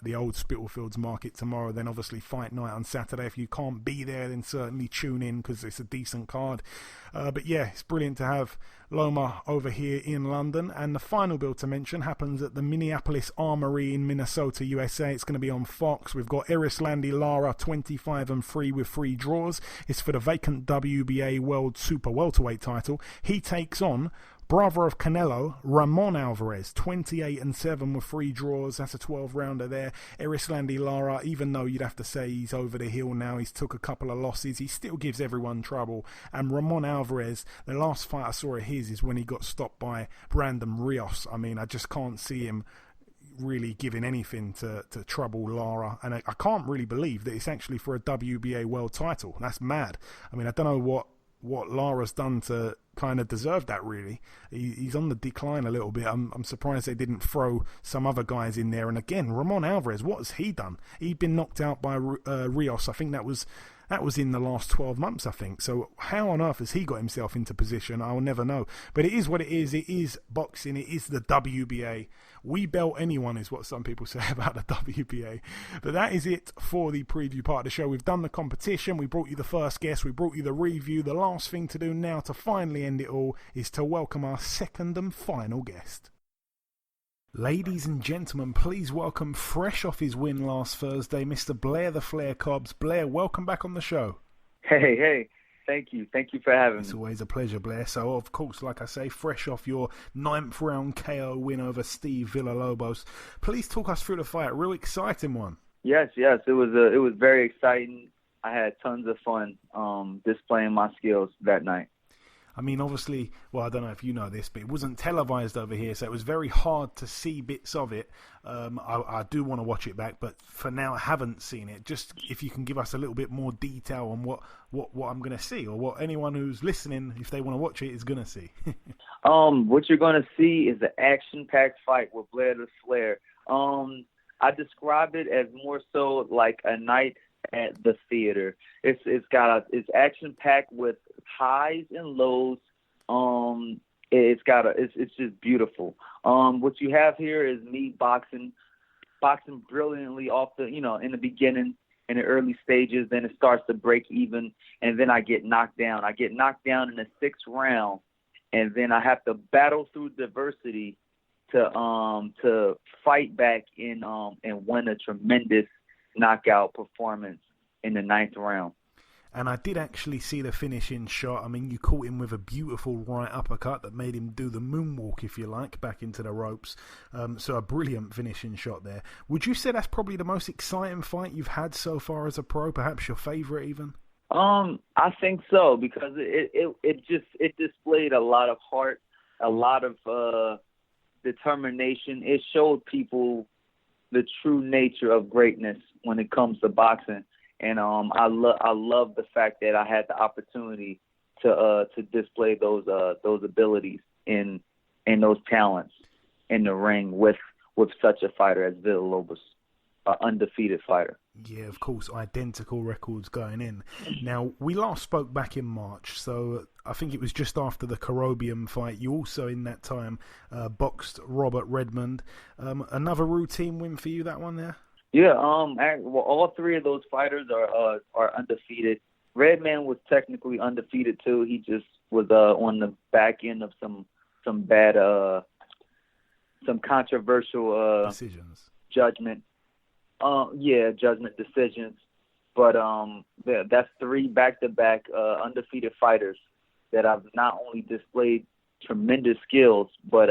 the old Spitalfields Market tomorrow. Then obviously Fight Night on Saturday. If you can't be there, then certainly tune in because it's a decent card. But yeah, it's brilliant to have Loma over here in London. And the final bill to mention happens at the Minneapolis Armory in Minnesota, USA. It's going to be on Fox. We've got Erislandy Lara 25-3 with 3 draws. It's for the vacant WBA World Super Welterweight title. He takes on brother of Canelo, Ramon Alvarez, 28-7 with 3 draws. That's a 12-rounder there. Erislandy Lara, even though you'd have to say he's over the hill now, he's took a couple of losses, he still gives everyone trouble. And Ramon Alvarez, the last fight I saw of his is when he got stopped by Brandon Rios. I mean, I just can't see him really giving anything to trouble Lara, and I can't really believe that it's actually for a WBA world title. That's mad. I mean, I don't know what Lara's done to kind of deserve that, really. He's on the decline a little bit. I'm surprised they didn't throw some other guys in there. And again, Ramon Alvarez, what has he done? He'd been knocked out by Rios. I think that was in the last 12 months, I think. So how on earth has he got himself into position? I'll never know. But it is what it is. It is boxing. It is the WBA. We belt anyone is what some people say about the WBA. But that is it for the preview part of the show. We've done the competition. We brought you the first guest. We brought you the review. The last thing to do now to finally end it all is to welcome our second and final guest. Ladies and gentlemen, please welcome, fresh off his win last Thursday, Mr. Blair the Flair Cobbs. Blair, welcome back on the show. Hey. Thank you for having me. It's always a pleasure, Blair. So, of course, like I say, fresh off your 9th round KO win over Steve Villalobos. Please talk us through the fight. Real exciting one. Yes. It was very exciting. I had tons of fun displaying my skills that night. I mean, obviously, well, I don't know if you know this, but it wasn't televised over here, so it was very hard to see bits of it. I do want to watch it back, but for now I haven't seen it. Just if you can give us a little bit more detail on what I'm going to see, or what anyone who's listening, if they want to watch it, is going to see. What you're going to see is an action-packed fight with Blair the Flair. I describe it as more so like a night at the theater. It's action-packed with highs and lows. It's just beautiful. What you have here is me boxing brilliantly off the, in the beginning, in the early stages. Then it starts to break even, and then I get knocked down. I get knocked down in the 6th round, and then I have to battle through diversity to fight back and win a tremendous knockout performance in the 9th round. And I did actually see the finishing shot. I mean, you caught him with a beautiful right uppercut that made him do the moonwalk, if you like, back into the ropes. So a brilliant finishing shot there. Would you say that's probably the most exciting fight you've had so far as a pro? Perhaps your favorite, even? I think so, because it displayed a lot of heart, a lot of determination. It showed people the true nature of greatness when it comes to boxing. And I love the fact that I had the opportunity to display those abilities in those talents in the ring with such a fighter as Villalobos, an undefeated fighter. Yeah, of course, identical records going in. Now, we last spoke back in March, so I think it was just after the Carobian fight. You also, in that time, boxed Robert Redmond. Another routine win for you, that one there? Yeah, well, all 3 of those fighters are undefeated. Redman was technically undefeated too. He just was on the back end of some bad, some controversial decisions, judgment. Judgment decisions. But that's 3 back-to-back undefeated fighters that have not only displayed tremendous skills, but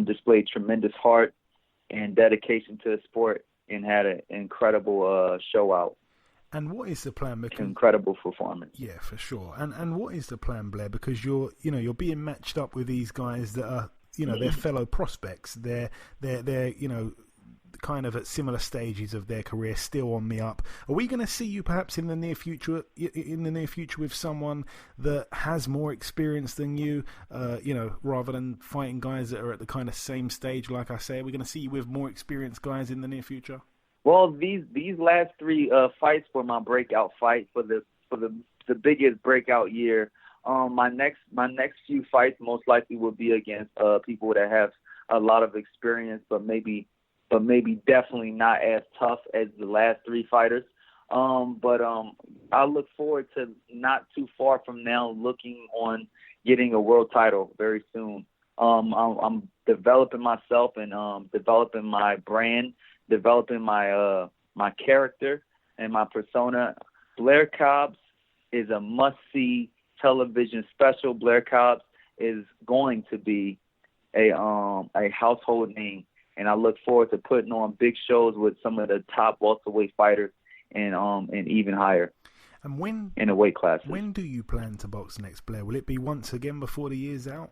displayed tremendous heart and dedication to the sport, and had an incredible show out. And what is the plan? Because, incredible performance. Yeah, for sure. And what is the plan, Blair? Because you're being matched up with these guys that are, they're fellow prospects. They're kind of at similar stages of their career, still on the up. Are we going to see you perhaps in the near future with someone that has more experience than you, rather than fighting guys that are at the kind of same stage? Like I say, are we going to see you with more experienced guys in the near future? Well, these last 3 fights were my breakout fight for the the biggest breakout year. My next few fights most likely will be against people that have a lot of experience, but maybe definitely not as tough as the last 3 fighters. But I look forward to not too far from now looking on getting a world title very soon. I'm developing myself and developing my brand, developing my my character and my persona. Blair Cobbs is a must-see television special. Blair Cobbs is going to be a household name, and I look forward to putting on big shows with some of the top welterweight fighters and even higher. And when in the weight classes. When do you plan to box next, Blair? Will it be once again before the year's out?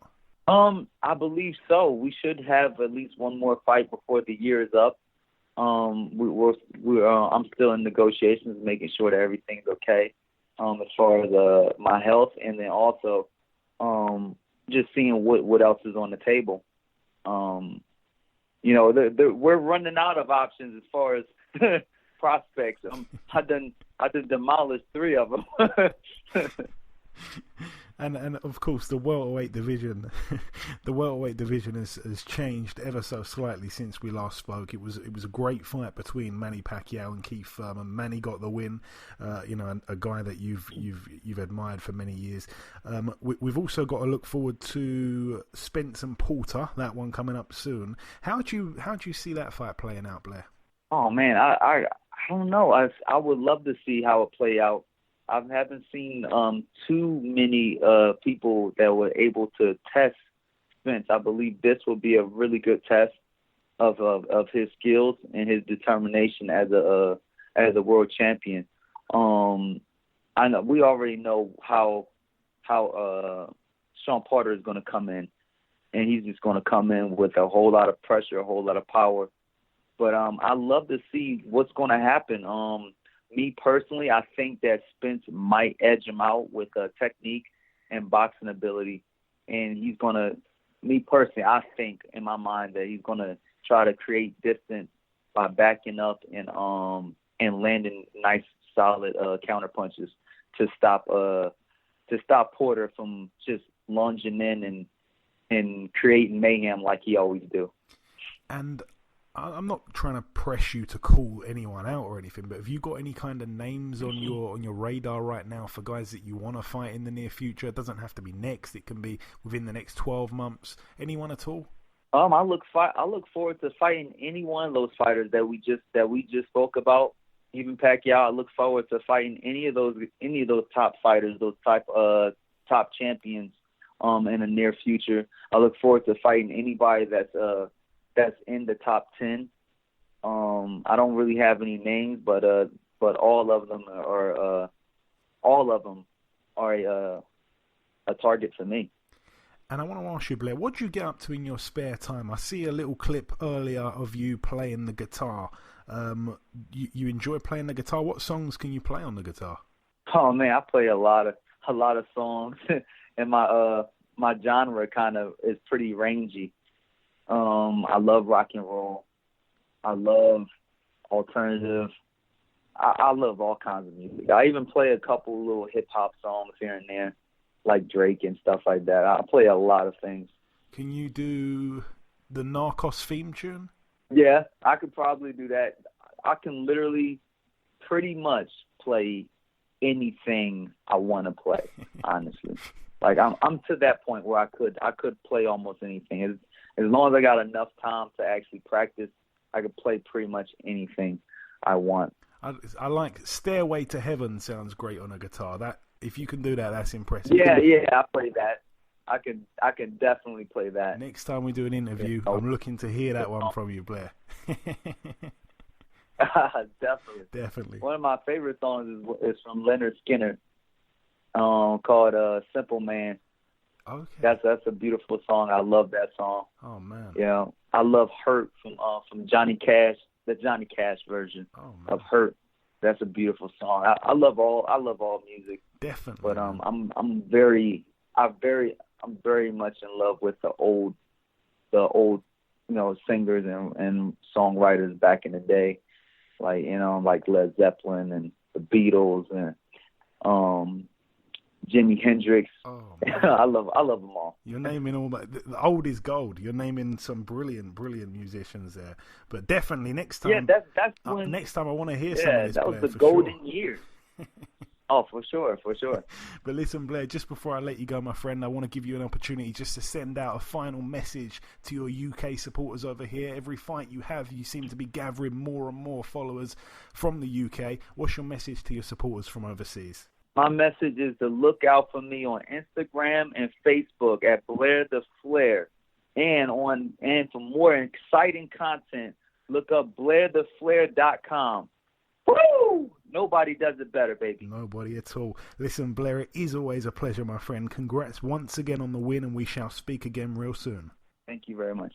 I believe so. We should have at least one more fight before the year is up. I'm still in negotiations, making sure that everything's okay as far as my health, and then also just seeing what else is on the table. We're running out of options as far as prospects. I done demolished 3 of them. And of course the welterweight division, has changed ever so slightly since we last spoke. It was a great fight between Manny Pacquiao and Keith Thurman. Manny got the win, a guy that you've admired for many years. We've also got to look forward to Spence and Porter, that one coming up soon. How do you see that fight playing out, Blair? Oh man, I don't know. I would love to see how it play out. I haven't seen too many people that were able to test Spence. I believe this will be a really good test of his skills and his determination as a world champion. I know we already know how Shawn Porter is going to come in, and he's just going to come in with a whole lot of pressure, a whole lot of power. But I love to see what's going to happen. Me personally, I think that Spence might edge him out with technique and boxing ability, and he's gonna. Me personally, I think in my mind that he's gonna try to create distance by backing up and landing nice, solid counter punches to stop Porter from just lunging in and creating mayhem like he always do. And I'm not trying to press you to call anyone out or anything, but have you got any kind of names on your radar right now for guys that you want to fight in the near future? It doesn't have to be next; it can be within the next 12 months. Anyone at all? I look forward to fighting any one of those fighters that we just spoke about. Even Pacquiao, I look forward to fighting any of those top fighters, those top champions in the near future. I look forward to fighting anybody that's in the top 10. I don't really have any names, but all of them are a target for me. And I want to ask you, Blair, what do you get up to in your spare time? I see a little clip earlier of you playing the guitar. You enjoy playing the guitar. What songs can you play on the guitar? Oh man, I play a lot of songs, and my genre kind of is pretty rangy. I love rock and roll. I love alternative. I love all kinds of music. I even play a couple little hip hop songs here and there, like Drake and stuff like that. I play a lot of things. Can you do the Narcos theme tune? Yeah, I could probably do that. I can literally pretty much play anything I want to play, honestly. Like I'm to that point where I could play almost anything. As long as I got enough time to actually practice, I could play pretty much anything I want. I like Stairway to Heaven. Sounds great on a guitar. That if you can do that, that's impressive. Yeah, I play that. I can definitely play that. Next time we do an interview, I'm looking to hear that one from you, Blair. Definitely. One of my favorite songs is from Leonard Skinner, called "Simple Man." Okay. That's a beautiful song. I love that song. Oh man. Yeah, I love "Hurt" from Johnny Cash, the Johnny Cash version of "Hurt." That's a beautiful song. I love all music. Definitely. But I'm very much in love with the old singers and songwriters back in the day, like Led Zeppelin and the Beatles and Jimi Hendrix. Oh, I love them all. You're naming all the old is gold. You're naming some brilliant musicians there. But definitely next time. Yeah, that's when. Next time I want to hear some of this. That was Blair, the golden years. Oh, for sure. But listen, Blair, just before I let you go, my friend, I want to give you an opportunity just to send out a final message to your UK supporters over here. Every fight you have, you seem to be gathering more and more followers from the UK. What's your message to your supporters from overseas? My message is to look out for me on Instagram and Facebook at Blair the Flair. And for more exciting content, look up BlairTheFlair.com. Woo! Nobody does it better, baby. Nobody at all. Listen, Blair, it is always a pleasure, my friend. Congrats once again on the win, and we shall speak again real soon. Thank you very much.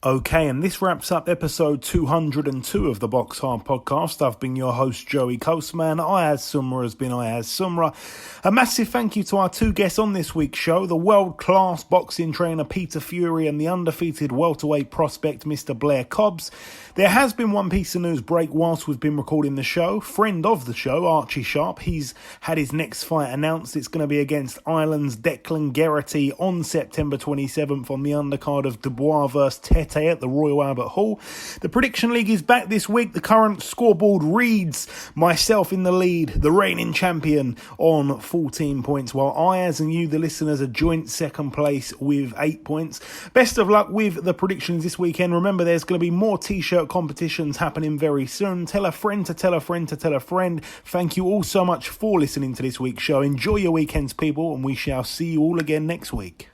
Okay, and this wraps up episode 202 of the BoxHard Podcast. I've been your host, Joey Coastman. Ayaz Sumra has been Ayaz Sumra. A massive thank you to our two guests on this week's show, the world-class boxing trainer Peter Fury and the undefeated welterweight prospect Mr. Blair Cobbs. There has been one piece of news break whilst we've been recording the show. Friend of the show, Archie Sharp, he's had his next fight announced. It's going to be against Ireland's Declan Geraghty on September 27th on the undercard of Dubois vs. Tete at the Royal Albert Hall. The Prediction League is back this week. The current scoreboard reads myself in the lead, the reigning champion, on 14 points, while Ayaz and you, the listeners, are joint second place with 8 points. Best of luck with the predictions this weekend. Remember, there's going to be more t-shirt competitions happening very soon. Tell a friend to tell a friend to tell a friend. Thank you all so much for listening to this week's show. Enjoy your weekends, people, and we shall see you all again next week.